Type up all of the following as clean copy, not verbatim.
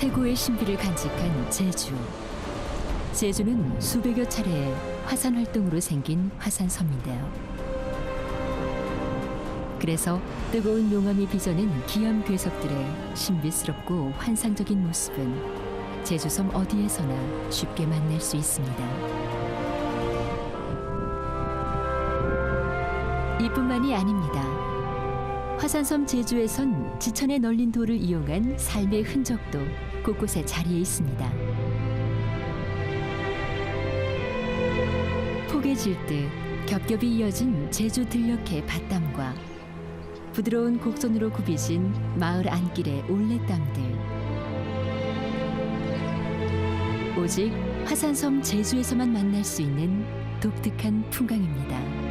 최고의 신비를 간직한 제주. 제주는 수백여 차례의 화산 활동으로 생긴 화산섬인데요. 그래서 뜨거운 용암이 빚어낸 기암 괴석들의 신비스럽고 환상적인 모습은 제주섬 어디에서나 쉽게 만날 수 있습니다. 이뿐만이 아닙니다. 화산섬 제주에선 지천에 널린 돌을 이용한 삶의 흔적도 곳곳에 자리해 있습니다. 포개질 듯 겹겹이 이어진 제주 들녘의 밭담과 부드러운 곡선으로 굽이진 마을 안길의 올레담들. 오직 화산섬 제주에서만 만날 수 있는 독특한 풍광입니다.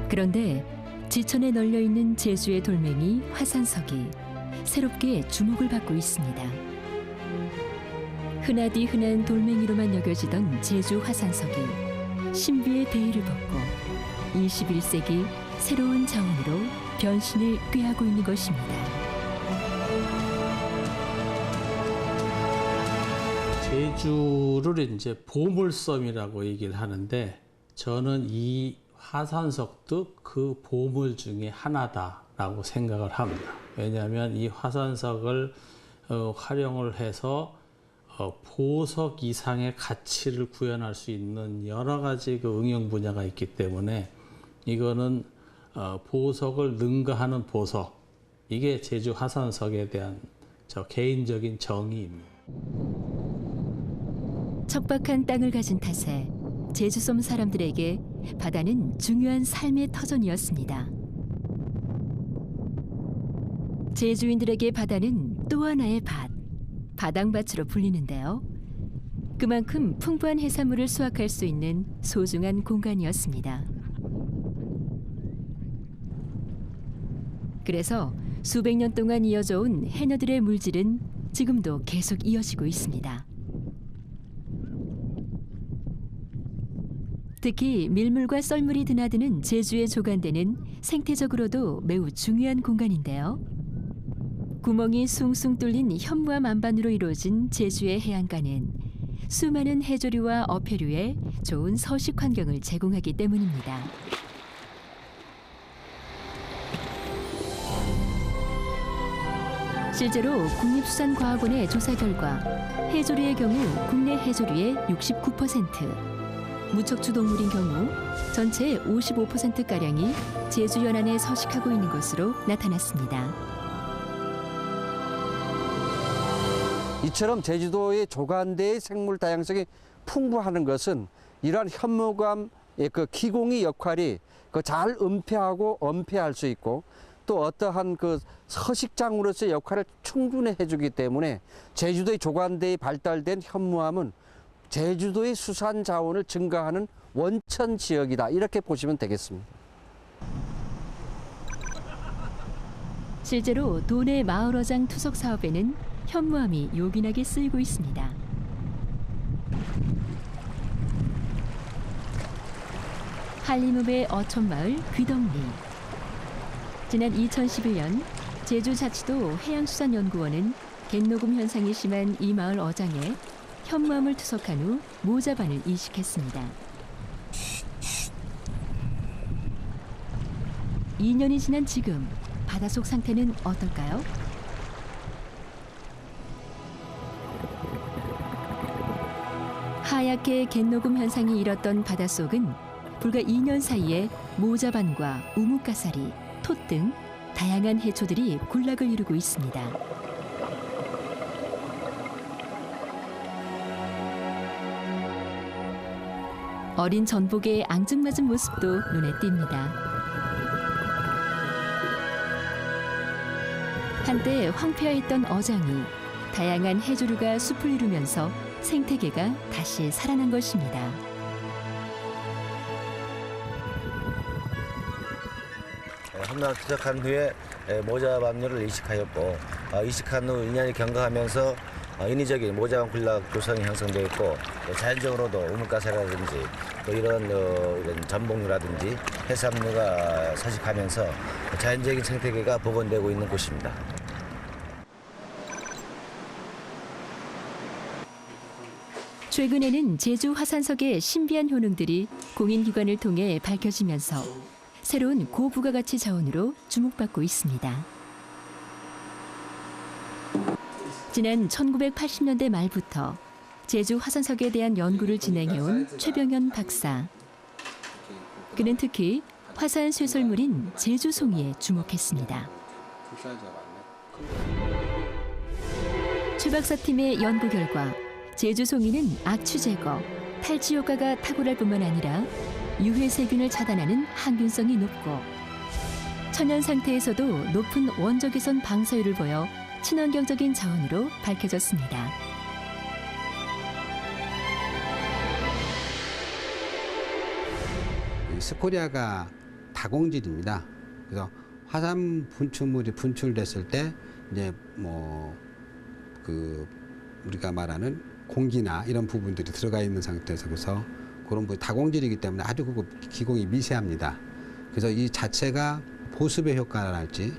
그런데 지천에 널려있는 제주의 돌멩이 화산석이 새롭게 주목을 받고 있습니다. 흔하디 흔한 돌멩이로만 여겨지던 제주 화산석이 신비의 베일을 벗고 21세기 새로운 자원으로 변신을 꾀하고 있는 것입니다. 제주를 이제 보물섬이라고 얘기를 하는데 저는 이 화산석도 그 보물 중에 하나다라고 생각을 합니다. 왜냐하면 이 화산석을 활용을 해서 보석 이상의 가치를 구현할 수 있는 여러 가지 그 응용 분야가 있기 때문에 이거는 보석을 능가하는 보석, 이게 제주 화산석에 대한 저 개인적인 정의입니다. 척박한 땅을 가진 탓에 제주섬 사람들에게 바다는 중요한 삶의 터전이었습니다. 제주인들에게 바다는 또 하나의 밭, 바당밭으로 불리는데요. 그만큼 풍부한 해산물을 수확할 수 있는 소중한 공간이었습니다. 그래서 수백 년 동안 이어져 온 해녀들의 물질은 지금도 계속 이어지고 있습니다. 특히 밀물과 썰물이 드나드는 제주의 조간대는 생태적으로도 매우 중요한 공간인데요. 구멍이 숭숭 뚫린 현무암 안반으로 이루어진 제주의 해안가는 수많은 해조류와 어패류에 좋은 서식 환경을 제공하기 때문입니다. 실제로 국립수산과학원의 조사 결과 해조류의 경우 국내 해조류의 69%, 무척추 동물인 경우 전체의 55%가량이 제주 연안에 서식하고 있는 것으로 나타났습니다. 이처럼 제주도의 조간대의 생물 다양성이 풍부하는 것은 이러한 현무암의 그 기공의 역할이 잘 은폐하고 엄폐할 수 있고 또 어떠한 그 서식장으로서의 역할을 충분히 해주기 때문에 제주도의 조간대에 발달된 현무암은 제주도의 수산 자원을 증가하는 원천 지역이다, 이렇게 보시면 되겠습니다. 실제로 도내 마을어장 투석 사업에는 현무암이 요긴하게 쓰이고 있습니다. 한림읍의 어촌마을 귀덕리. 지난 2011년 제주자치도 해양수산연구원은 갯녹음 현상이 심한 이 마을 어장에 현무암을 투석한 후 모자반을 이식했습니다. 2년이 지난 지금 바닷속 상태는 어떨까요? 하얗게 갯녹음 현상이 일었던 바닷속은 불과 2년 사이에 모자반과 우뭇가사리, 톳 등 다양한 해초들이 군락을 이루고 있습니다. 어린 전복의 앙증맞은 모습도 눈에 띕니다. 한때 황폐화했던 어장이 다양한 해조류가 숲을 이루면서 생태계가 다시 살아난 것입니다. 현무암 투석한 후에 모자반류를 이식하였고 이식한 후 2년이 경과하면서 인위적인 모자원 군락 구성이 형성되어 있고 또 자연적으로도 우물가사라든지 또 이런 전복류라든지 해산류가 서식하면서 자연적인 생태계가 복원되고 있는 곳입니다. 최근에는 제주 화산석의 신비한 효능들이 공인기관을 통해 밝혀지면서 새로운 고부가가치 자원으로 주목받고 있습니다. 지난 1980년대 말부터 제주 화산석에 대한 연구를 진행해온 최병현 박사. 그는 특히 화산 쇠설물인 제주송이에 주목했습니다. 최 박사 팀의 연구 결과 제주송이는 악취 제거, 탈취 효과가 탁월할 뿐만 아니라 유해 세균을 차단하는 항균성이 높고 천연 상태에서도 높은 원적외선 방사율을 보여 친환경적인 자원으로 밝혀졌습니다. 스코리아가 다공질입니다. 그래서 화산 분출물이 분출됐을 때 이제 우리가 말하는 공기나 이런 부분들이 들어가 있는 상태에서 그래서 그런 다공질이기 때문에 아주 기공이 미세합니다. 그래서 이 자체가 보습의 효과랄지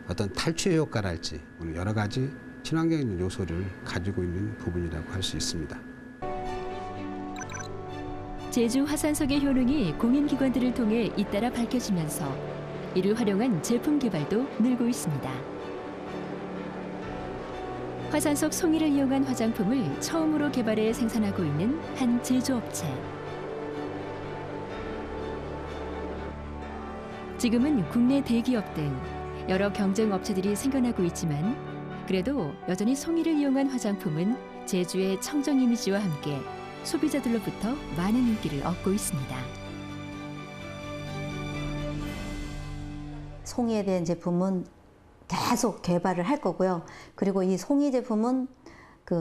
어떤 탈취의 효과랄지 여러 가지 친환경적인 요소를 가지고 있는 부분이라고 할 수 있습니다. 제주 화산석의 효능이 공인기관들을 통해 잇따라 밝혀지면서 이를 활용한 제품 개발도 늘고 있습니다. 화산석 송이를 이용한 화장품을 처음으로 개발해 생산하고 있는 한 제조업체. 지금은 국내 대기업 등 여러 경쟁 업체들이 생겨나고 있지만 그래도 여전히 송이를 이용한 화장품은 제주의 청정 이미지와 함께 소비자들로부터 많은 인기를 얻고 있습니다. 송이에 대한 제품은 계속 개발을 할 거고요. 그리고 이 송이 제품은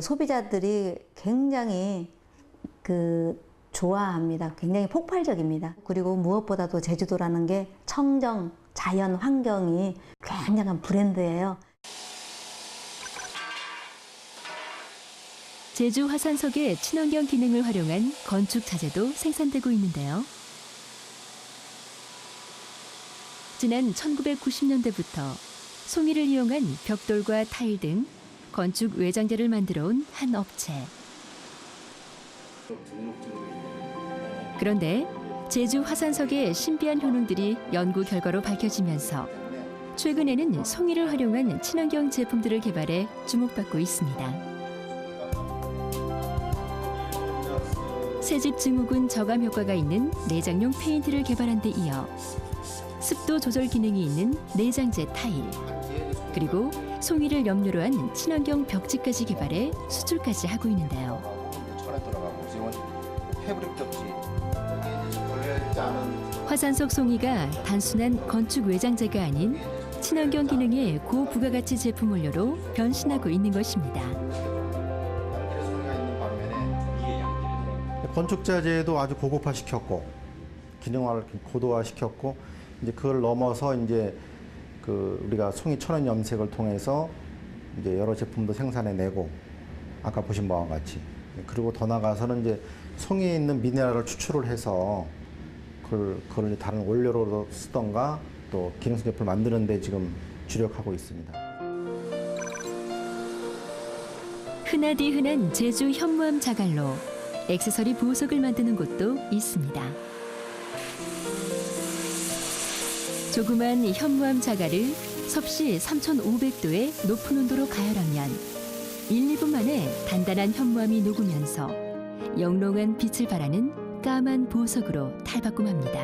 소비자들이 굉장히 좋아합니다. 굉장히 폭발적입니다. 그리고 무엇보다도 제주도라는 게 청정, 자연 환경이 굉장한 브랜드예요. 제주 화산석의 친환경 기능을 활용한 건축 자재도 생산되고 있는데요. 지난 1990년대부터 송이를 이용한 벽돌과 타일 등 건축 외장재를 만들어 온 한 업체. 그런데 제주 화산석의 신비한 효능들이 연구 결과로 밝혀지면서 최근에는 송이를 활용한 친환경 제품들을 개발해 주목받고 있습니다. 새집 증후군 저감 효과가 있는 내장용 페인트를 개발한 데 이어 습도 조절 기능이 있는 내장재 타일, 그리고 송이를 염료로 한 친환경 벽지까지 개발해 수출까지 하고 있는데요. 화산석 송이가 단순한 건축 외장재가 아닌 친환경 기능의 고부가가치 제품 원료로 변신하고 있는 것입니다. 건축 자재도 아주 고급화시켰고 기능화를 고도화시켰고 이제 그걸 넘어서 이제 우리가 송이 천연 염색을 통해서 이제 여러 제품도 생산해내고 아까 보신 바와 같이 그리고 더 나아가서는 이제 송이에 있는 미네랄을 추출을 해서 그걸 다른 원료로 쓰던가 또 기능성 제품을 만드는 데 지금 주력하고 있습니다. 흔하디 흔한 제주 현무암 자갈로 액세서리 보석을 만드는 곳도 있습니다. 조그만 현무암 자갈을 섭씨 3,500도의 높은 온도로 가열하면 1, 2분 만에 단단한 현무암이 녹으면서 영롱한 빛을 발하는 까만 보석으로 탈바꿈합니다.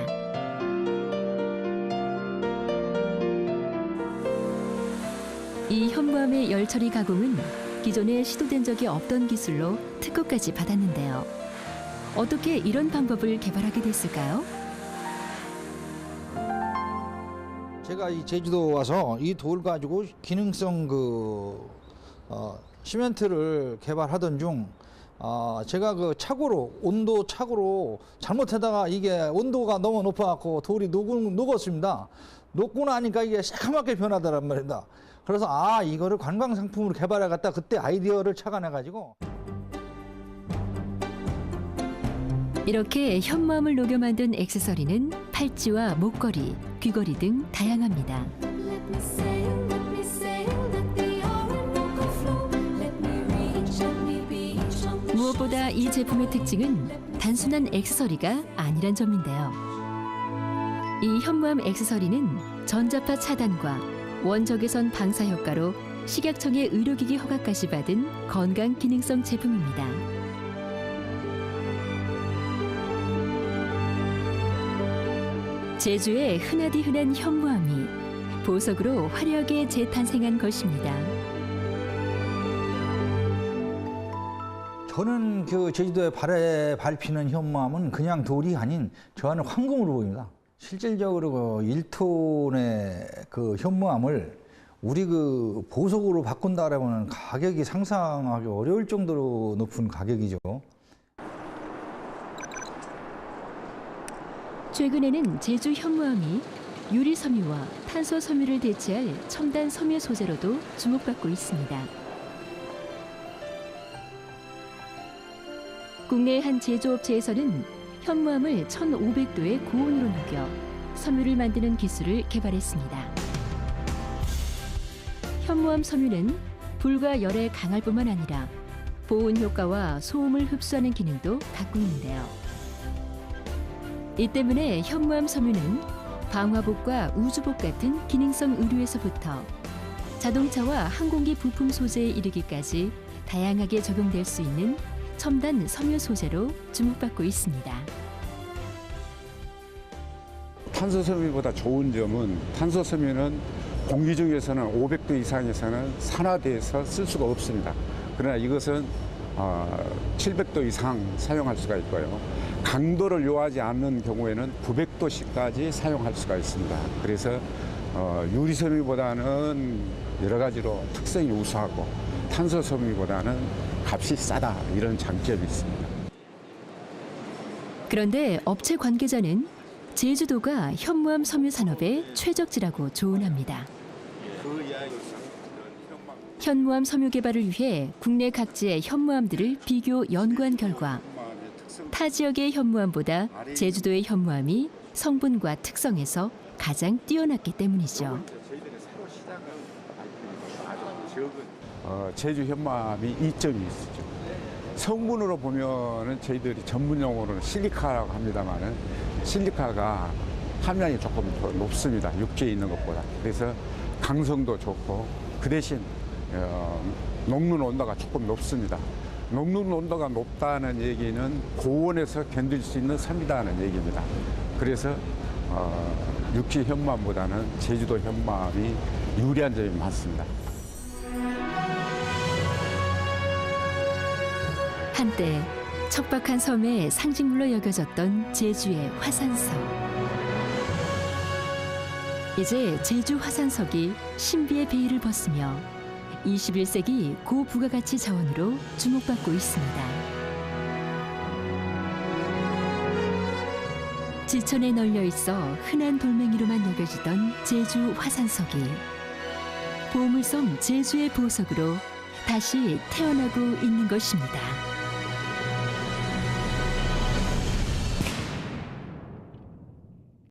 이 현무암의 열처리 가공은 기존에 시도된 적이 없던 기술로 특허까지 받았는데요. 어떻게 이런 방법을 개발하게 됐을까요? 제가 이 제주도 와서 이 돌 가지고 기능성 시멘트를 개발하던 중 제가 온도 착오로 잘못하다가 이게 온도가 너무 높아갖고 돌이 녹았습니다. 녹고 나니까 이게 새카맣게 변하더란 말입니다. 그래서 이거를 관광 상품으로 개발해갔다 그때 아이디어를 착안해가지고. 이렇게 현무암을 녹여 만든 액세서리는 팔찌와 목걸이, 귀걸이 등 다양합니다. 무엇보다 이 제품의 특징은 단순한 액세서리가 아니란 점인데요. 이 현무암 액세서리는 전자파 차단과 원적외선 방사 효과로 식약청의 의료기기 허가까지 받은 건강 기능성 제품입니다. 제주의 흔하디 흔한 현무암이 보석으로 화려하게 재탄생한 것입니다. 저는 그 제주도에 밟히는 현무암은 그냥 돌이 아닌 저는 황금으로 보입니다. 실질적으로 그 1톤의 그 현무암을 우리 그 보석으로 바꾼다라면 가격이 상상하기 어려울 정도로 높은 가격이죠. 최근에는 제주 현무암이 유리 섬유와 탄소 섬유를 대체할 첨단 섬유 소재로도 주목받고 있습니다. 국내 한 제조업체에서는 현무암을 1500도의 고온으로 녹여 섬유를 만드는 기술을 개발했습니다. 현무암 섬유는 불과 열에 강할 뿐만 아니라 보온 효과와 소음을 흡수하는 기능도 갖고 있는데요. 이 때문에 현무암 섬유는 방화복과 우주복 같은 기능성 의류에서부터 자동차와 항공기 부품 소재에 이르기까지 다양하게 적용될 수 있는 첨단 섬유 소재로 주목받고 있습니다. 탄소섬유보다 좋은 점은 탄소섬유는 공기 중에서는 500도 이상에서는 산화돼서 쓸 수가 없습니다. 그러나 이것은 700도 이상 사용할 수가 있고요. 강도를 요하지 않는 경우에는 900도씩까지 사용할 수가 있습니다. 그래서 유리섬유보다는 여러 가지로 특성이 우수하고 탄소섬유보다는 값이 싸다, 이런 장점이 있습니다. 그런데 업체 관계자는 제주도가 현무암 섬유 산업의 최적지라고 조언합니다. 현무암 섬유 개발을 위해 국내 각지의 현무암들을 비교 연구한 결과 타 지역의 현무암보다 제주도의 현무암이 성분과 특성에서 가장 뛰어났기 때문이죠. 제주 현무암이 이점이 있죠. 성분으로 보면은 저희들이 전문 용어로는 실리카라고 합니다만은 실리카가 함량이 조금 더 높습니다. 육지에 있는 것보다. 그래서 강성도 좋고 그 대신 녹는 온도가 조금 높습니다. 녹는 온도가 높다는 얘기는 고온에서 견딜 수 있는 섬이라는 얘기입니다. 그래서 육지 현무암보다는 제주도 현무암이 유리한 점이 많습니다. 한때 척박한 섬의 상징물로 여겨졌던 제주의 화산석. 이제 제주 화산석이 신비의 베일을 벗으며 21세기 고부가가치 자원으로 주목받고 있습니다. 지천에 널려 있어 흔한 돌멩이로만 여겨지던 제주 화산석이 보물섬 제주의 보석으로 다시 태어나고 있는 것입니다.